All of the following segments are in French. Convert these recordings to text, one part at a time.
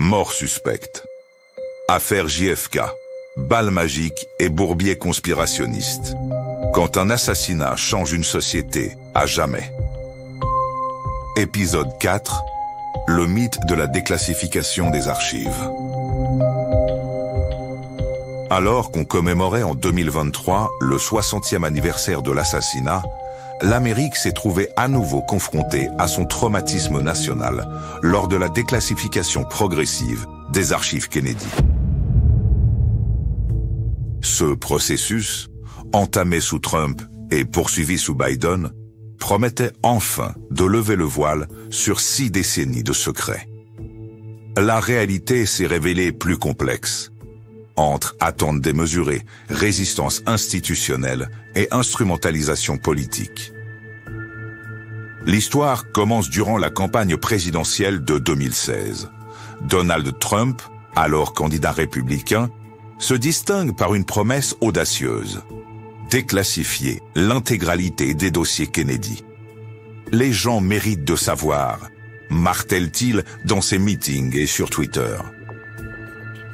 Mort suspecte. Affaire JFK. Balle magique et bourbier conspirationniste. Quand un assassinat change une société à jamais. Épisode 4. Le mythe de la déclassification des archives. Alors qu'on commémorait en 2023 le 60e anniversaire de l'assassinat, l'Amérique s'est trouvée à nouveau confrontée à son traumatisme national lors de la déclassification progressive des archives Kennedy. Ce processus, entamé sous Trump et poursuivi sous Biden, promettait enfin de lever le voile sur 6 décennies de secrets. La réalité s'est révélée plus complexe. Entre attentes démesurées, résistance institutionnelle et instrumentalisation politique. L'histoire commence durant la campagne présidentielle de 2016. Donald Trump, alors candidat républicain, se distingue par une promesse audacieuse. Déclassifier l'intégralité des dossiers Kennedy. Les gens méritent de savoir, martèle-t-il dans ses meetings et sur Twitter.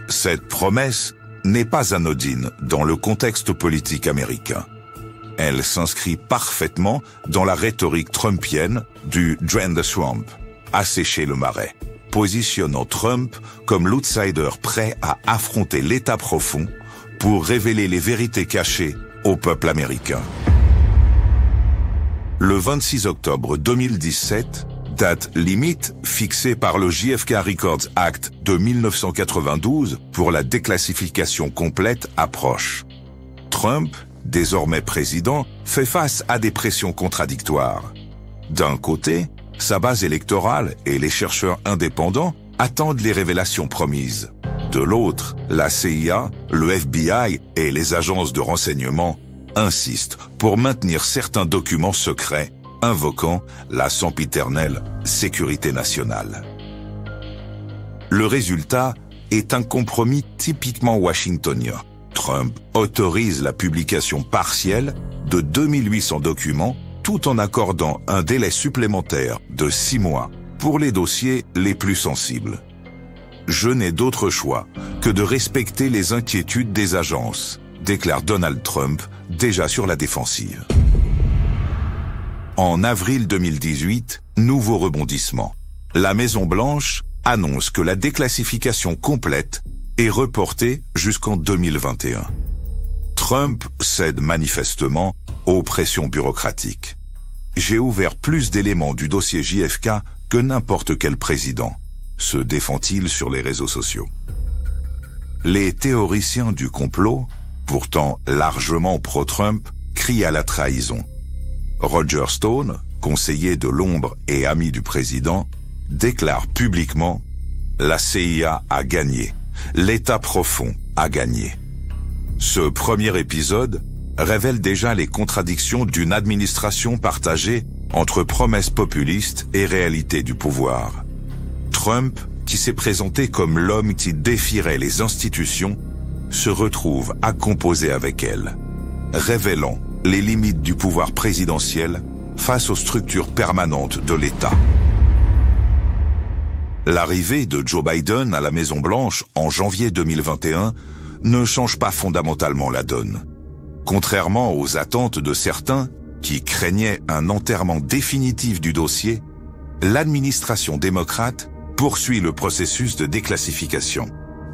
Cette promesse n'est pas anodine dans le contexte politique américain. Elle s'inscrit parfaitement dans la rhétorique trumpienne du drain the swamp, assécher le marais, positionnant Trump comme l'outsider prêt à affronter l'État profond pour révéler les vérités cachées au peuple américain. Le 26 octobre 2017, date limite fixée par le JFK Records Act de 1992 pour la déclassification complète, approche. Trump, désormais président, fait face à des pressions contradictoires. D'un côté, sa base électorale et les chercheurs indépendants attendent les révélations promises. De l'autre, la CIA, le FBI et les agences de renseignement insistent pour maintenir certains documents secrets invoquant la sempiternelle sécurité nationale. Le résultat est un compromis typiquement washingtonien. Trump autorise la publication partielle de 2800 documents tout en accordant un délai supplémentaire de 6 mois pour les dossiers les plus sensibles. Je n'ai d'autre choix que de respecter les inquiétudes des agences, déclare Donald Trump, déjà sur la défensive. En avril 2018, nouveau rebondissement. La Maison-Blanche annonce que la déclassification complète est reportée jusqu'en 2021. Trump cède manifestement aux pressions bureaucratiques. J'ai ouvert plus d'éléments du dossier JFK que n'importe quel président, se défend-il sur les réseaux sociaux. Les théoriciens du complot, pourtant largement pro-Trump, crient à la trahison. Roger Stone, conseiller de l'ombre et ami du président, déclare publiquement « La CIA a gagné, l'État profond a gagné ». Ce premier épisode révèle déjà les contradictions d'une administration partagée entre promesses populistes et réalité du pouvoir. Trump, qui s'est présenté comme l'homme qui défierait les institutions, se retrouve à composer avec elles, révélant les limites du pouvoir présidentiel face aux structures permanentes de l'État. L'arrivée de Joe Biden à la Maison-Blanche en janvier 2021 ne change pas fondamentalement la donne. Contrairement aux attentes de certains qui craignaient un enterrement définitif du dossier, l'administration démocrate poursuit le processus de déclassification,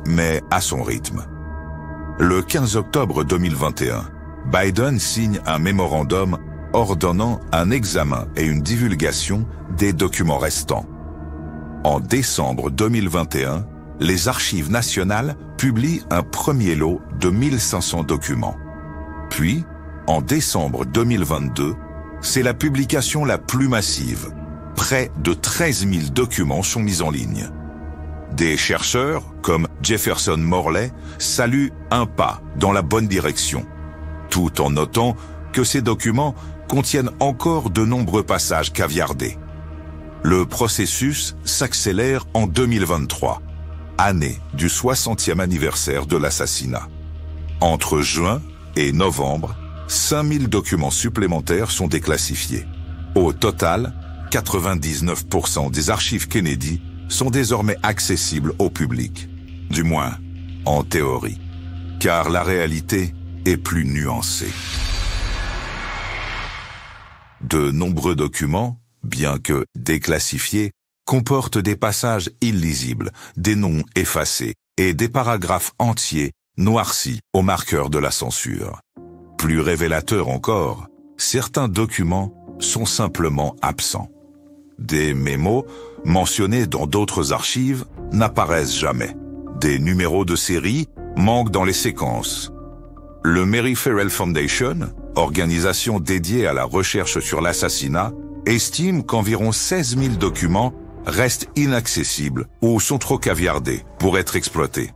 mais à son rythme. Le 15 octobre 2021, Biden signe un mémorandum ordonnant un examen et une divulgation des documents restants. En décembre 2021, les Archives nationales publient un premier lot de 1500 documents. Puis, en décembre 2022, c'est la publication la plus massive. Près de 13 000 documents sont mis en ligne. Des chercheurs, comme Jefferson Morley, saluent un pas dans la bonne direction, tout en notant que ces documents contiennent encore de nombreux passages caviardés. Le processus s'accélère en 2023, année du 60e anniversaire de l'assassinat. Entre juin et novembre, 5000 documents supplémentaires sont déclassifiés. Au total, 99% des archives Kennedy sont désormais accessibles au public, du moins en théorie, car la réalité est plus nuancée. De nombreux documents, bien que déclassifiés, comportent des passages illisibles, des noms effacés et des paragraphes entiers noircis au marqueur de la censure. Plus révélateur encore, certains documents sont simplement absents. Des mémos, mentionnés dans d'autres archives, n'apparaissent jamais. Des numéros de série manquent dans les séquences. Le Mary Ferrell Foundation, organisation dédiée à la recherche sur l'assassinat, estime qu'environ 16 000 documents restent inaccessibles ou sont trop caviardés pour être exploités.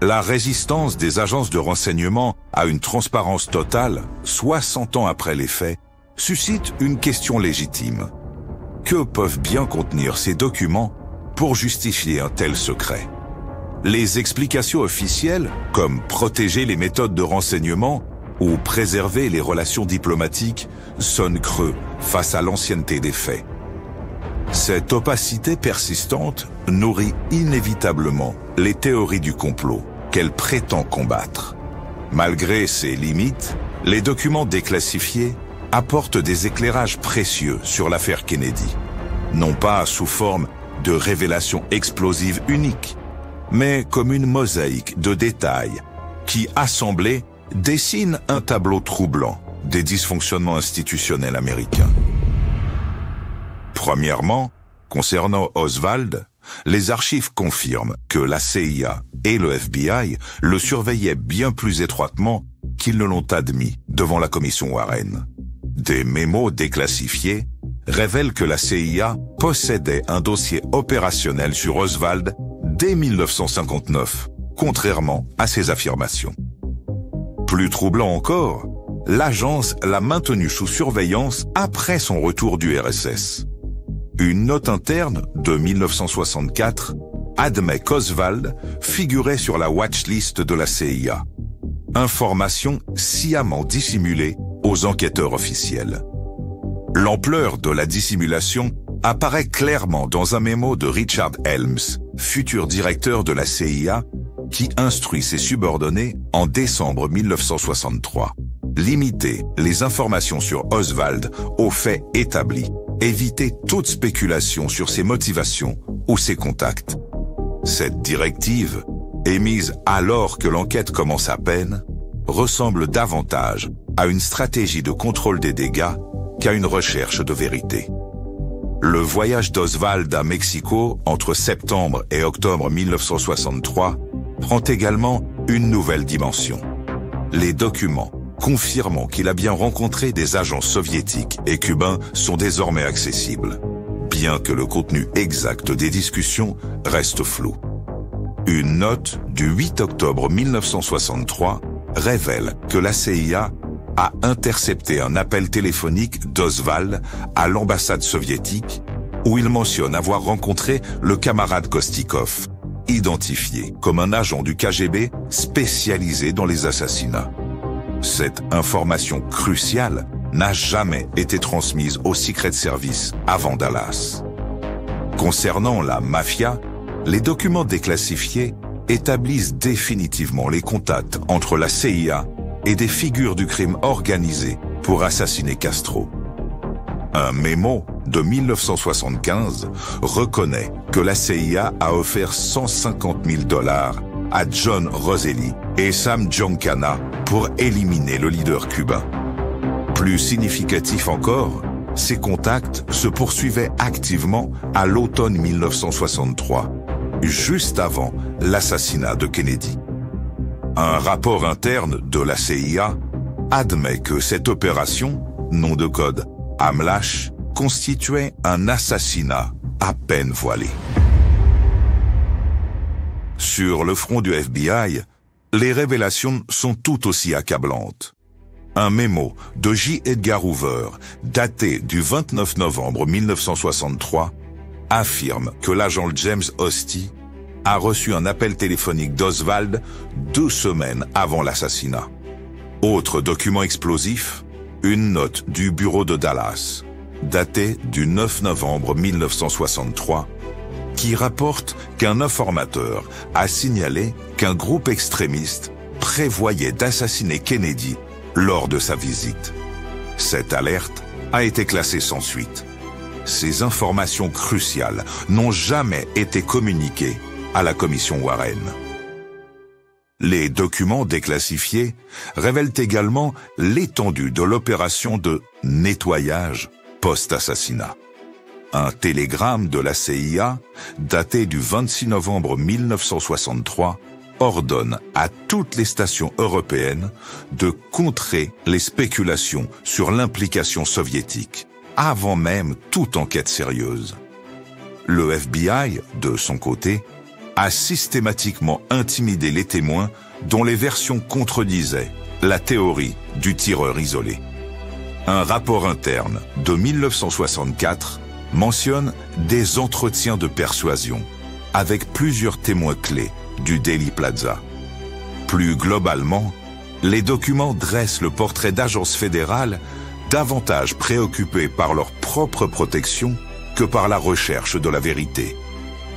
La résistance des agences de renseignement à une transparence totale, 60 ans après les faits, suscite une question légitime. Que peuvent bien contenir ces documents pour justifier un tel secret? Les explications officielles, comme protéger les méthodes de renseignement ou préserver les relations diplomatiques, sonnent creux face à l'ancienneté des faits. Cette opacité persistante nourrit inévitablement les théories du complot qu'elle prétend combattre. Malgré ses limites, les documents déclassifiés apportent des éclairages précieux sur l'affaire Kennedy, non pas sous forme de révélations explosives uniques, mais comme une mosaïque de détails qui, assemblés, dessinent un tableau troublant des dysfonctionnements institutionnels américains. Premièrement, concernant Oswald, les archives confirment que la CIA et le FBI le surveillaient bien plus étroitement qu'ils ne l'ont admis devant la commission Warren. Des mémos déclassifiés révèlent que la CIA possédait un dossier opérationnel sur Oswald dès 1959, contrairement à ses affirmations. Plus troublant encore, l'agence l'a maintenu sous surveillance après son retour du RSS. Une note interne de 1964 admet qu'Oswald figurait sur la watchlist de la CIA. Information sciemment dissimulée aux enquêteurs officiels. L'ampleur de la dissimulation apparaît clairement dans un mémo de Richard Helms, futur directeur de la CIA, qui instruit ses subordonnés en décembre 1963. Limiter les informations sur Oswald aux faits établis, éviter toute spéculation sur ses motivations ou ses contacts. Cette directive, émise alors que l'enquête commence à peine, ressemble davantage à une stratégie de contrôle des dégâts qu'à une recherche de vérité. Le voyage d'Oswald à Mexico entre septembre et octobre 1963 prend également une nouvelle dimension. Les documents confirmant qu'il a bien rencontré des agents soviétiques et cubains sont désormais accessibles, bien que le contenu exact des discussions reste flou. Une note du 8 octobre 1963 révèle que la CIA a intercepté un appel téléphonique d'Oswald à l'ambassade soviétique où il mentionne avoir rencontré le camarade Kostikov, identifié comme un agent du KGB spécialisé dans les assassinats. Cette information cruciale n'a jamais été transmise au Secret Service avant Dallas. Concernant la mafia, les documents déclassifiés établissent définitivement les contacts entre la CIA et des figures du crime organisé pour assassiner Castro. Un mémo de 1975 reconnaît que la CIA a offert 150 000 $ à John Roselli et Sam Giancana pour éliminer le leader cubain. Plus significatif encore, ces contacts se poursuivaient activement à l'automne 1963, juste avant l'assassinat de Kennedy. Un rapport interne de la CIA admet que cette opération, nom de code Amlash, constituait un assassinat à peine voilé. Sur le front du FBI, les révélations sont tout aussi accablantes. Un mémo de J. Edgar Hoover, daté du 29 novembre 1963, affirme que l'agent James Hosty a reçu un appel téléphonique d'Oswald 2 semaines avant l'assassinat. Autre document explosif, une note du bureau de Dallas, datée du 9 novembre 1963, qui rapporte qu'un informateur a signalé qu'un groupe extrémiste prévoyait d'assassiner Kennedy lors de sa visite. Cette alerte a été classée sans suite. Ces informations cruciales n'ont jamais été communiquées à la commission Warren. Les documents déclassifiés révèlent également l'étendue de l'opération de nettoyage post-assassinat. Un télégramme de la CIA, daté du 26 novembre 1963, ordonne à toutes les stations européennes de contrer les spéculations sur l'implication soviétique, avant même toute enquête sérieuse. Le FBI, de son côté, a systématiquement intimidé les témoins dont les versions contredisaient la théorie du tireur isolé. Un rapport interne de 1964 mentionne des entretiens de persuasion avec plusieurs témoins clés du Dealey Plaza. Plus globalement, les documents dressent le portrait d'agences fédérales davantage préoccupées par leur propre protection que par la recherche de la vérité.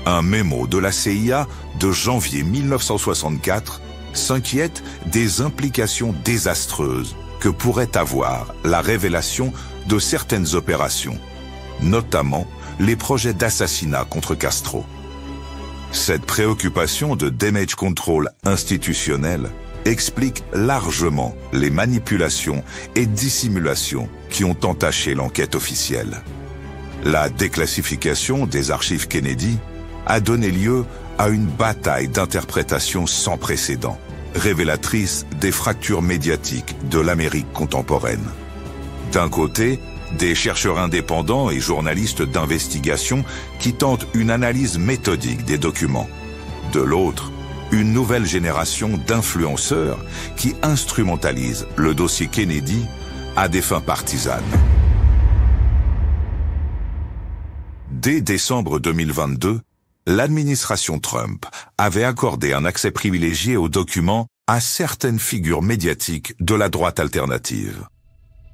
Un mémo de la CIA de janvier 1964 s'inquiète des implications désastreuses que pourrait avoir la révélation de certaines opérations, notamment les projets d'assassinat contre Castro. Cette préoccupation de damage control institutionnel explique largement les manipulations et dissimulations qui ont entaché l'enquête officielle. La déclassification des archives Kennedy a donné lieu à une bataille d'interprétation sans précédent, révélatrice des fractures médiatiques de l'Amérique contemporaine. D'un côté, des chercheurs indépendants et journalistes d'investigation qui tentent une analyse méthodique des documents. De l'autre, une nouvelle génération d'influenceurs qui instrumentalisent le dossier Kennedy à des fins partisanes. Dès décembre 2022, l'administration Trump avait accordé un accès privilégié aux documents à certaines figures médiatiques de la droite alternative.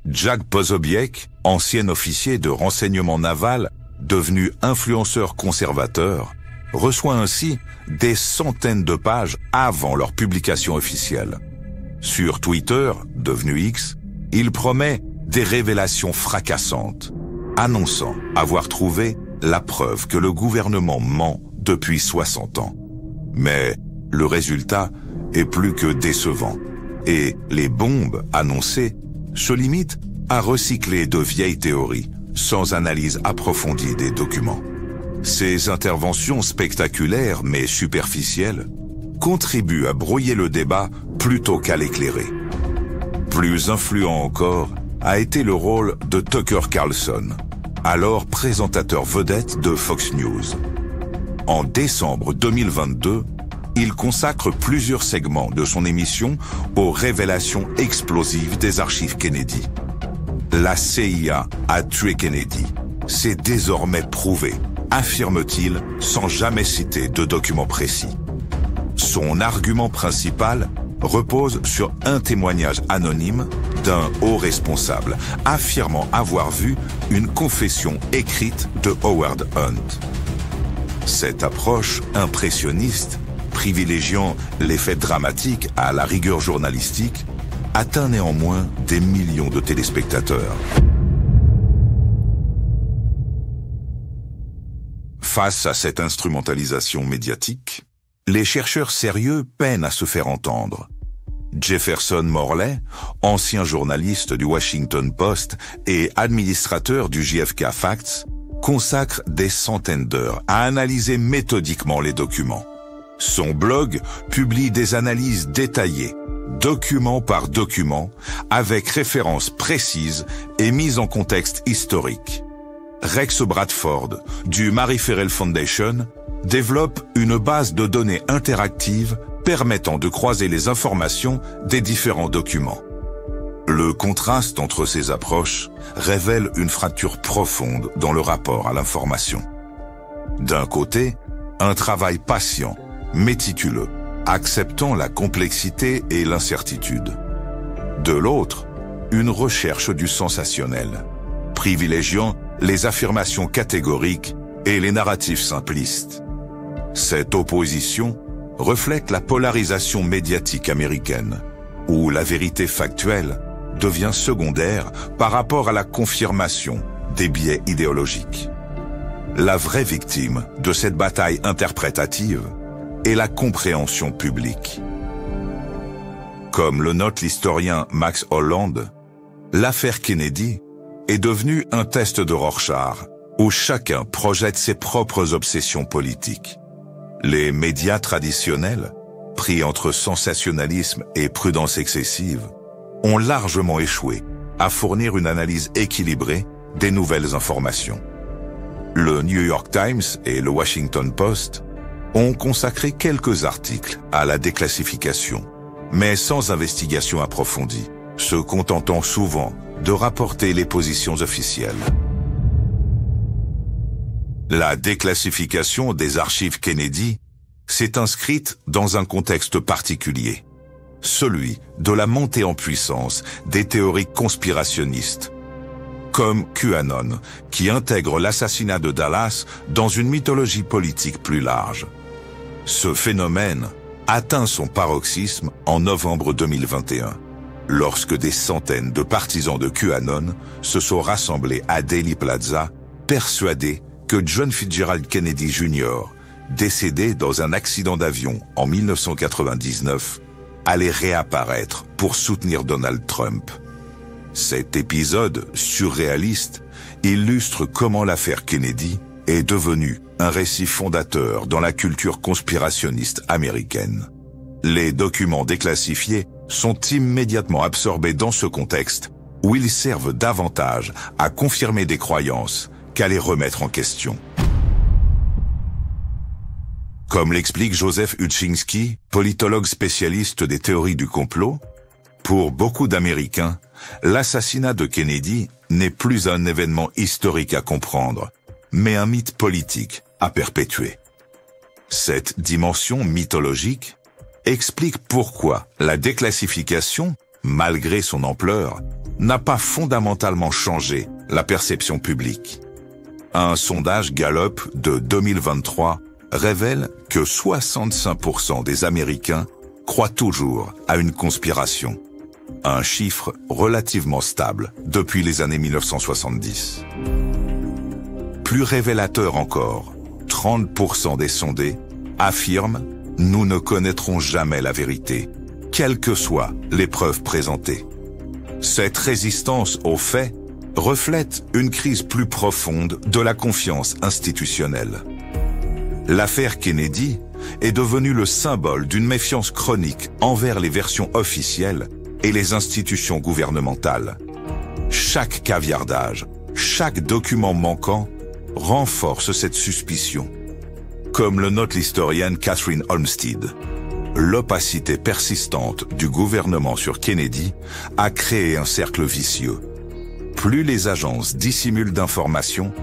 Jack Posobiec, ancien officier de renseignement naval, devenu influenceur conservateur, reçoit ainsi des centaines de pages avant leur publication officielle. Sur Twitter, devenu X, il promet des révélations fracassantes, annonçant avoir trouvé la preuve que le gouvernement ment depuis 60 ans. Mais le résultat est plus que décevant, et les bombes annoncées se limitent à recycler de vieilles théories, sans analyse approfondie des documents. Ces interventions spectaculaires mais superficielles contribuent à brouiller le débat plutôt qu'à l'éclairer. Plus influent encore a été le rôle de Tucker Carlson, alors présentateur vedette de Fox News. En décembre 2022, il consacre plusieurs segments de son émission aux révélations explosives des archives Kennedy. La CIA a tué Kennedy. C'est désormais prouvé, affirme-t-il sans jamais citer de documents précis. Son argument principal repose sur un témoignage anonyme d'un haut responsable, affirmant avoir vu une confession écrite de Howard Hunt. Cette approche impressionniste, privilégiant l'effet dramatique à la rigueur journalistique, atteint néanmoins des millions de téléspectateurs. Face à cette instrumentalisation médiatique, les chercheurs sérieux peinent à se faire entendre. Jefferson Morley, ancien journaliste du Washington Post et administrateur du JFK Facts, consacre des centaines d'heures à analyser méthodiquement les documents. Son blog publie des analyses détaillées, document par document, avec références précises et mises en contexte historique. Rex Bradford, du Mary Ferrell Foundation, développe une base de données interactive permettant de croiser les informations des différents documents. Le contraste entre ces approches révèle une fracture profonde dans le rapport à l'information. D'un côté, un travail patient, méticuleux, acceptant la complexité et l'incertitude. De l'autre, une recherche du sensationnel, privilégiant les affirmations catégoriques et les narratifs simplistes. Cette opposition reflète la polarisation médiatique américaine, où la vérité factuelle devient secondaire par rapport à la confirmation des biais idéologiques. La vraie victime de cette bataille interprétative est la compréhension publique. Comme le note l'historien Max Holland, l'affaire Kennedy est devenue un test de Rorschach, où chacun projette ses propres obsessions politiques. Les médias traditionnels, pris entre sensationnalisme et prudence excessive, ont largement échoué à fournir une analyse équilibrée des nouvelles informations. Le New York Times et le Washington Post ont consacré quelques articles à la déclassification, mais sans investigation approfondie, se contentant souvent de rapporter les positions officielles. La déclassification des archives Kennedy s'est inscrite dans un contexte particulier, celui de la montée en puissance des théories conspirationnistes, comme QAnon, qui intègre l'assassinat de Dallas dans une mythologie politique plus large. Ce phénomène atteint son paroxysme en novembre 2021, lorsque des centaines de partisans de QAnon se sont rassemblés à Dealey Plaza, persuadés que John Fitzgerald Kennedy Jr., décédé dans un accident d'avion en 1999, allait réapparaître pour soutenir Donald Trump. Cet épisode surréaliste illustre comment l'affaire Kennedy est devenue un récit fondateur dans la culture conspirationniste américaine. Les documents déclassifiés sont immédiatement absorbés dans ce contexte où ils servent davantage à confirmer des croyances qu'à les remettre en question. Comme l'explique Joseph Hutchinski, politologue spécialiste des théories du complot, pour beaucoup d'Américains, l'assassinat de Kennedy n'est plus un événement historique à comprendre, mais un mythe politique à perpétuer. Cette dimension mythologique explique pourquoi la déclassification, malgré son ampleur, n'a pas fondamentalement changé la perception publique. Un sondage Gallup de 2023 révèle que 65% des Américains croient toujours à une conspiration. Un chiffre relativement stable depuis les années 1970. Plus révélateur encore, 30% des sondés affirment « Nous ne connaîtrons jamais la vérité, quelles que soient les preuves présentées ». Cette résistance aux faits reflète une crise plus profonde de la confiance institutionnelle. L'affaire Kennedy est devenue le symbole d'une méfiance chronique envers les versions officielles et les institutions gouvernementales. Chaque caviardage, chaque document manquant renforce cette suspicion. Comme le note l'historienne Catherine Olmsted, l'opacité persistante du gouvernement sur Kennedy a créé un cercle vicieux. Plus les agences dissimulent d'informations,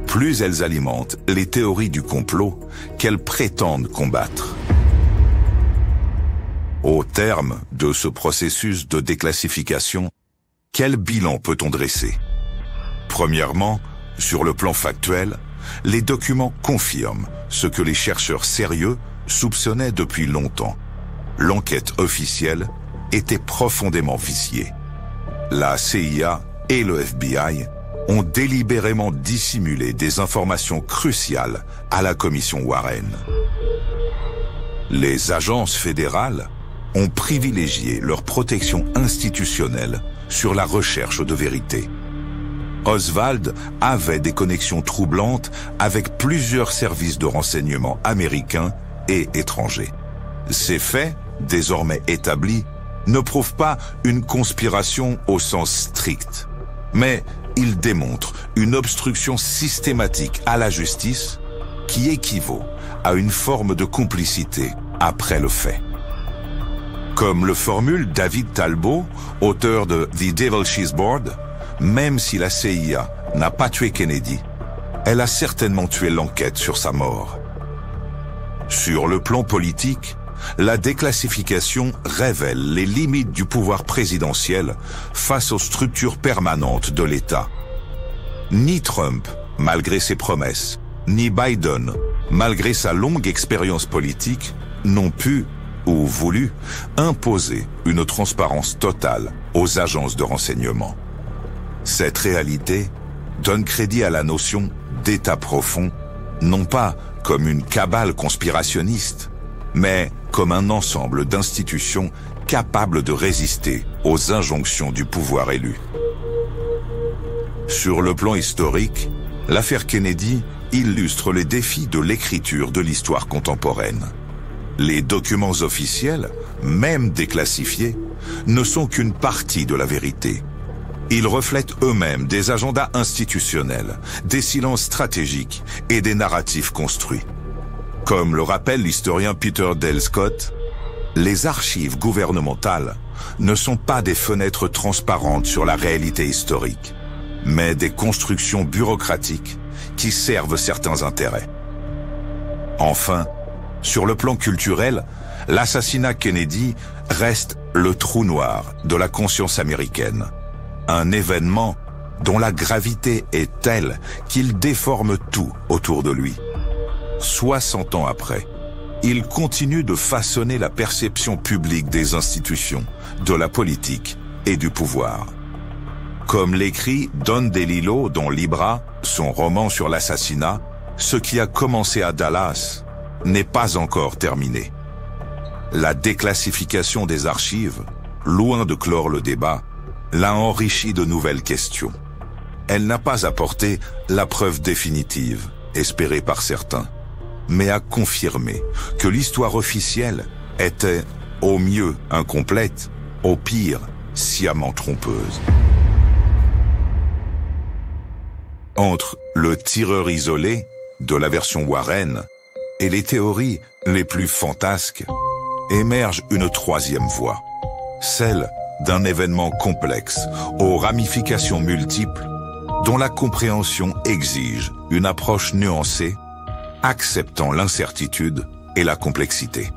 plus elles alimentent les théories du complot qu'elles prétendent combattre. Au terme de ce processus de déclassification, quel bilan peut-on dresser? Premièrement, sur le plan factuel, les documents confirment ce que les chercheurs sérieux soupçonnaient depuis longtemps. L'enquête officielle était profondément viciée. La CIA et le FBI ont délibérément dissimulé des informations cruciales à la commission Warren. Les agences fédérales ont privilégié leur protection institutionnelle sur la recherche de vérité. Oswald avait des connexions troublantes avec plusieurs services de renseignement américains et étrangers. Ces faits, désormais établis, ne prouvent pas une conspiration au sens strict, mais ils démontrent une obstruction systématique à la justice qui équivaut à une forme de complicité après le fait. Comme le formule David Talbot, auteur de The Devil Cheese Board, même si la CIA n'a pas tué Kennedy, elle a certainement tué l'enquête sur sa mort. Sur le plan politique, la déclassification révèle les limites du pouvoir présidentiel face aux structures permanentes de l'État. Ni Trump, malgré ses promesses, ni Biden, malgré sa longue expérience politique, n'ont pu ou voulu imposer une transparence totale aux agences de renseignement. Cette réalité donne crédit à la notion d'État profond, non pas comme une cabale conspirationniste, mais comme un ensemble d'institutions capables de résister aux injonctions du pouvoir élu. Sur le plan historique, l'affaire Kennedy illustre les défis de l'écriture de l'histoire contemporaine. Les documents officiels, même déclassifiés, ne sont qu'une partie de la vérité. Ils reflètent eux-mêmes des agendas institutionnels, des silences stratégiques et des narratifs construits. Comme le rappelle l'historien Peter Dale Scott, les archives gouvernementales ne sont pas des fenêtres transparentes sur la réalité historique, mais des constructions bureaucratiques qui servent certains intérêts. Enfin, sur le plan culturel, l'assassinat Kennedy reste le trou noir de la conscience américaine. Un événement dont la gravité est telle qu'il déforme tout autour de lui. 60 ans après, il continue de façonner la perception publique des institutions, de la politique et du pouvoir. Comme l'écrit Don DeLillo dans Libra, son roman sur l'assassinat, ce qui a commencé à Dallas n'est pas encore terminé. La déclassification des archives, loin de clore le débat, l'a enrichi de nouvelles questions. Elle n'a pas apporté la preuve définitive, espérée par certains, mais a confirmé que l'histoire officielle était, au mieux, incomplète, au pire, sciemment trompeuse. Entre le tireur isolé, de la version Warren, et les théories les plus fantasques, émerge une troisième voie, celle d'un événement complexe, aux ramifications multiples, dont la compréhension exige une approche nuancée, acceptant l'incertitude et la complexité.